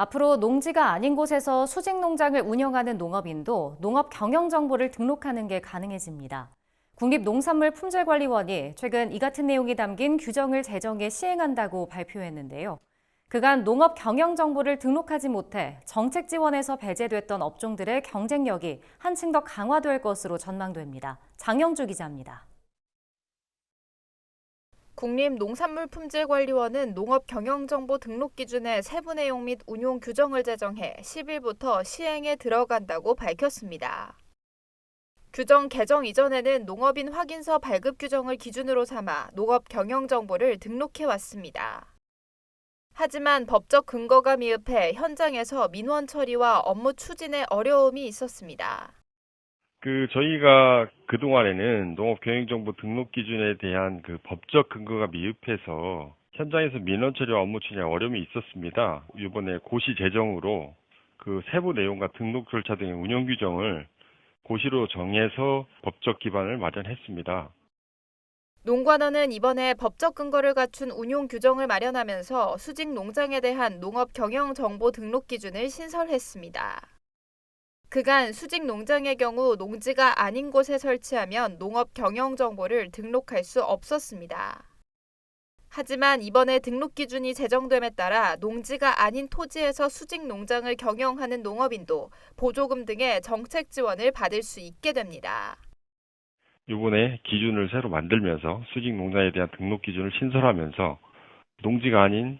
앞으로 농지가 아닌 곳에서 수직 농장을 운영하는 농업인도 농업 경영 정보를 등록하는 게 가능해집니다. 국립농산물품질관리원이 최근 이 같은 내용이 담긴 규정을 제정해 시행한다고 발표했는데요. 그간 농업 경영 정보를 등록하지 못해 정책 지원에서 배제됐던 업종들의 경쟁력이 한층 더 강화될 것으로 전망됩니다. 장영주 기자입니다. 국립농산물품질관리원은 농업경영정보 등록 기준의 세부 내용 및 운용 규정을 제정해 10일부터 시행에 들어간다고 밝혔습니다. 규정 개정 이전에는 농업인 확인서 발급 규정을 기준으로 삼아 농업경영정보를 등록해왔습니다. 하지만 법적 근거가 미흡해 현장에서 민원 처리와 업무 추진에 어려움이 있었습니다. 저희가 그동안에는 농업경영정보 등록 기준에 대한 법적 근거가 미흡해서 현장에서 민원 처리와 업무 추진에 어려움이 있었습니다. 이번에 고시 제정으로 세부 내용과 등록 절차 등의 운영 규정을 고시로 정해서 법적 기반을 마련했습니다. 농관원은 이번에 법적 근거를 갖춘 운용 규정을 마련하면서 수직 농장에 대한 농업 경영 정보 등록 기준을 신설했습니다. 그간 수직 농장의 경우 농지가 아닌 곳에 설치하면 농업 경영 정보를 등록할 수 없었습니다. 하지만 이번에 등록 기준이 제정됨에 따라 농지가 아닌 토지에서 수직 농장을 경영하는 농업인도 보조금 등의 정책 지원을 받을 수 있게 됩니다. 이번에 기준을 새로 만들면서 수직 농장에 대한 등록 기준을 신설하면서 농지가 아닌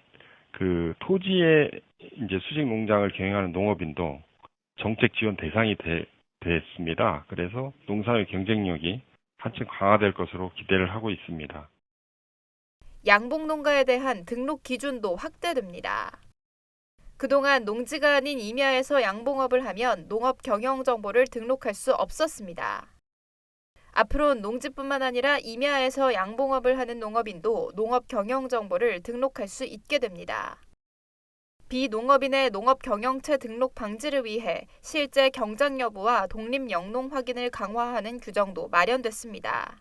토지에 이제 수직 농장을 경영하는 농업인도 정책 지원 대상이 됐습니다. 그래서 농산의 경쟁력이 한층 강화될 것으로 기대를 하고 있습니다. 양봉 농가에 대한 등록 기준도 확대됩니다. 그동안 농지가 아닌 임야에서 양봉업을 하면 농업 경영 정보를 등록할 수 없었습니다. 앞으로는 농지뿐만 아니라 임야에서 양봉업을 하는 농업인도 농업 경영 정보를 등록할 수 있게 됩니다. 비농업인의 농업 경영체 등록 방지를 위해 실제 경작 여부와 독립 영농 확인을 강화하는 규정도 마련됐습니다.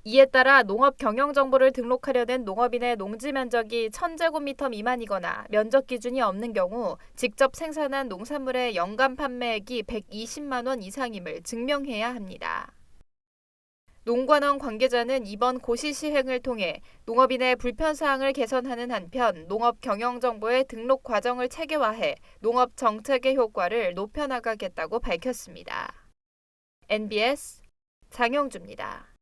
이에 따라 농업 경영 정보를 등록하려는 농업인의 농지 면적이 1000제곱미터 미만이거나 면적 기준이 없는 경우 직접 생산한 농산물의 연간 판매액이 120만 원 이상임을 증명해야 합니다. 농관원 관계자는 이번 고시 시행을 통해 농업인의 불편사항을 개선하는 한편 농업 경영 정보의 등록 과정을 체계화해 농업 정책의 효과를 높여나가겠다고 밝혔습니다. NBS 장영주입니다.